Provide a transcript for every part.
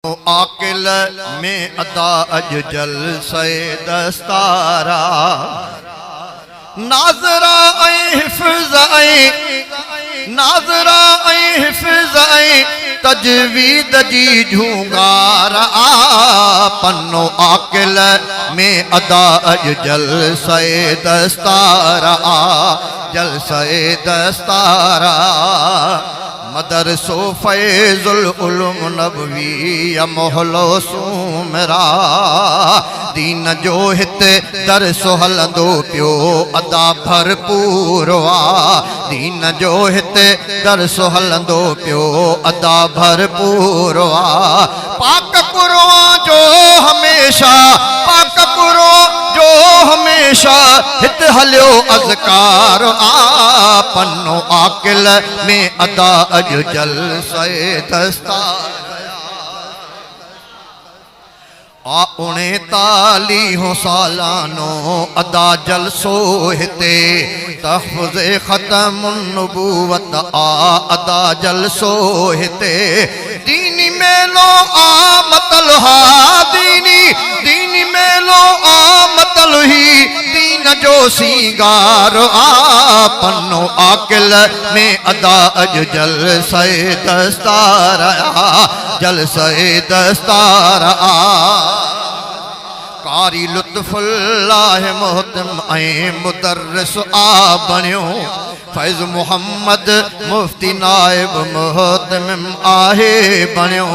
पन्नो आकिल में अदा अज जलसे दस्तारा नाज़रा ऐं हिफ़्ज़ ऐं नाज़रा ऐं हिफ़्ज़ ऐं तजवीद जी झूंगार पन्नो आकिल में अदा अज जलसे दस्तारा जलसे दस्तारा मदरसो फैज़ुल उलूम नबवी मोहल्लो सुमरा दीन जो हिते दरसो हलंदो पियो अदा भरपूर वा दीन जो हिते दरसो हलंदो पियो अदा भरपूर वा पाक कुरान जो हमेशा पाक कुरान जो हमेशा हित हलियो अज़कार पन्नो आकिल में अदा अज जलसे दस्तार 39 सालानो अदा जलसो हिते तहफ़्ज़े ख़तमुन नबूवत अदा जलसो हिते दीनी मेलो आमतल हा दीनी मेलो आमतल ही दीन जो सींगार पन्नो आकिल में अदा अज जलसे दस्तार जलसे दस्तार कारी लुत्फ़ुल्लाह मोहतम ऐं मुदर्रिस बणियो फैज़ मोहम्मद मुफ्ती नाइब मोहतम आहे बणियो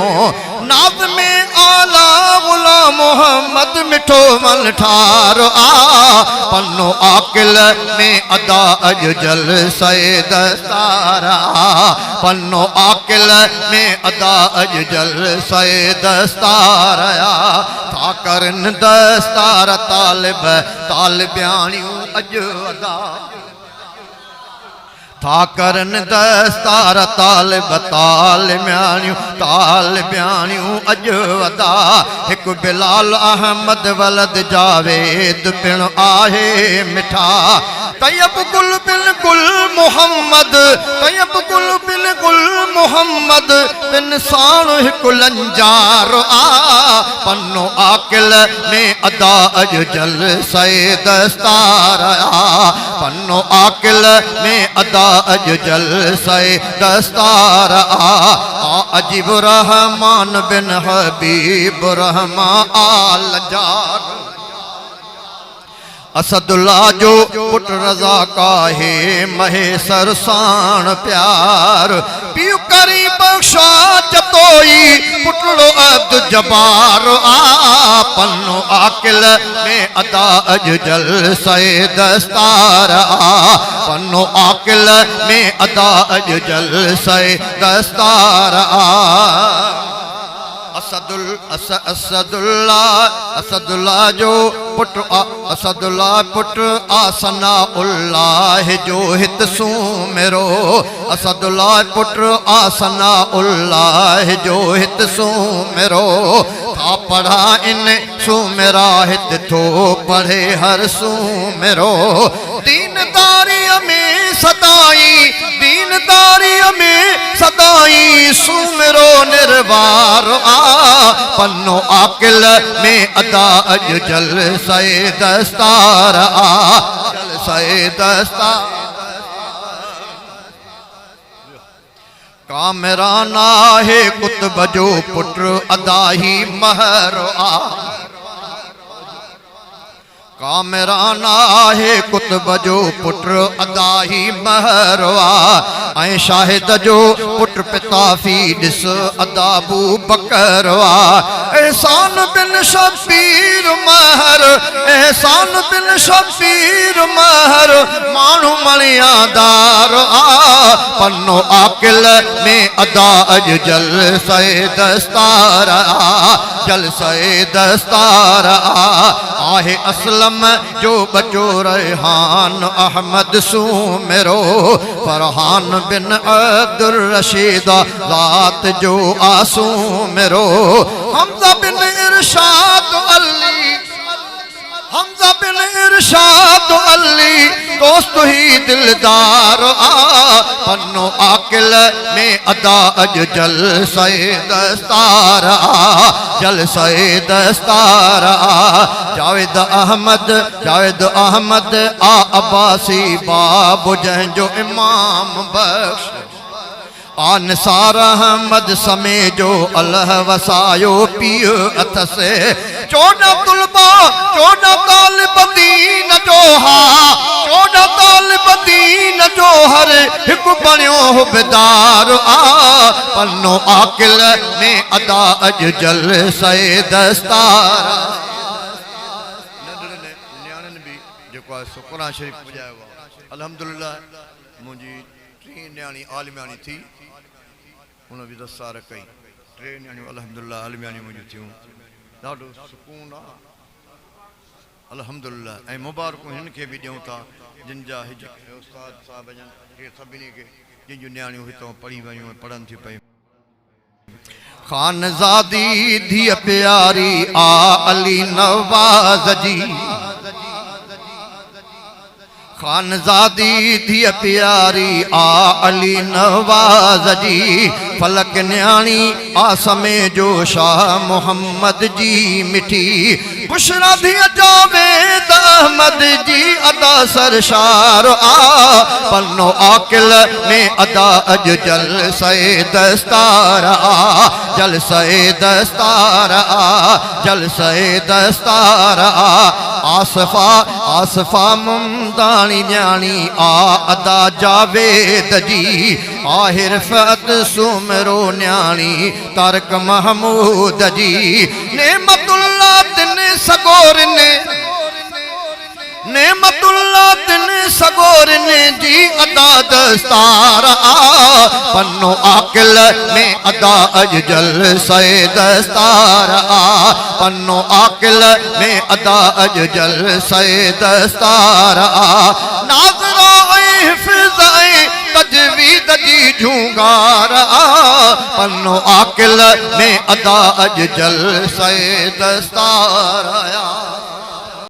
नाज़ में आला गुलाम मोहम्मद मिठो मन ठारो पन्नो आकिल में अदा अज जलसे दस्तारा पन्नो आकिल में अदा अज जलसे दस्तारा था करन दस्तार तालिब तालिब्याणियूं अज अदा था करन दस्तार तालिब तालिब्याणियूं अज अदा हिकु बिलाल अहमद वलद जावेद पिण आहे मिठा तयब गुल बिल्कुल मोहम्मद तयब गुल बिल्कुल मोहम्मद बिन साण हिकु लंजार पन्नो आकिल में अदा अज जलसे दस्तार पन्नो आकिल में अदा अज जलसे दस्तार अजीब रहमान बिन हबीब रहमान आल जार असदुल्ला जो पुट रज़ा काहे महेसर साण प्यार पियो करी बख्शा जतोई पुटड़ो अब्द जबार पन्नो आकिल में अदा अज जलसे दस्तार पन्नो आकिल में अदा अज जलसे दस्तार असदुल्ला जो पुट असदुल्ला पुट आसना उल्लाह जो हित सुमेरो असदुल्ला पुट आसना उल्लाह जो हित सुमेरो था पढ़ा इन सुमेरा हित थो पढ़े हर सुमेरो दीनदारी में सदाई दीनदारी में सदाई सुमेरो निर्वार पन्नो आकिल में अदा अज जलसे दस्तार जलसे दस्तार कामराना है कुतुब जो पुट अदा ही महर कामराना है कुतुब जो पुट अदा ही महरवा ऐं शाहिद जो पुट पिता फीडिस अदा अबू बकरवा एहसान बिन शबीर महर एहसान बिन शबीर महर मानू मणियादार पन्नो आकिल में अदा अज जलसे दस्तार जलसे दस्तार आहे असलम जो बचो रेहान अहमद सुमेरो फरहान बिन अब्दुल रशीद ज़ात जो आसू मेरो हमज़ा बिन इरशाद अली हमज़ा बिन इरशाद अली दोस्त ही दिलदार पन्नो आकिल में अदा अज जलसे दस्तार जलसे दस्तार जावेद अहमद आ अब्बासी बाबू जंहिंजो इमाम बख्श आ निसार अहमद समेजो अल्लाह वसायो पियो अथसे 14 तुलबा 14 तालिब दीन जो हा 14 तालिब दीन जो हर हिकु बणियो हुबदार आ पन्नो आकिल में अदा अज जलसे दस्तार न्याणनि बि जेको आहे सो क़ुरान शरीफ़ पुॼायो आहे अल्हम्दुलिल्लाह मुंहिंजी टी न्याणी आलिमानी थी उन बि दस्तार कई 3 न्याणियूं अल्हम्दुलिल्लाह आलिमानी मुंहिंजियूं थियूं ॾाढो सुकून आहे अल्हम्दुलिल्लाह ऐं मुबारकूं हिन खे बि ॾियूं था जिन जा उस्ताद साहब जन खे सभिनी खे जिन जूं न्याणियूं हितां पढ़ी वियूं ऐं पढ़नि थियूं पयूं खानज़ादी धीअ प्यारी आ अली नवाज़ जी खानज़ादी धीअ प्यारी आ अली नवाज़ जी फलक न्याणी आसमे जो शाह मोहम्मद जी मिठी बुशरा धीअ जावेद अहमद जी अदा सरशार आ पन्नो आकिल में अदा अज जलसे दस्तार आ जलसे दस्तार आ जलसे दस्तार आ आसफा मुमदानी न्याणी आ अदा जावेद जी आहिर फत सुमरो न्याणी तारक महमूद जी नेमतुल्लाह तिन सगोरने नेमतुल्लाह तिन सगोरने जी अदा दस्तार आ पन्नो आकिल में अदा अज जलसे दस्तार आ पन्नो आकिल में अदा अज जलसे दस्तार आ नाज़रा हिफ़्ज़ तजवीद जी झूंगार आ पन्नो आकिल में अदा अज जलसे दस्तार आया।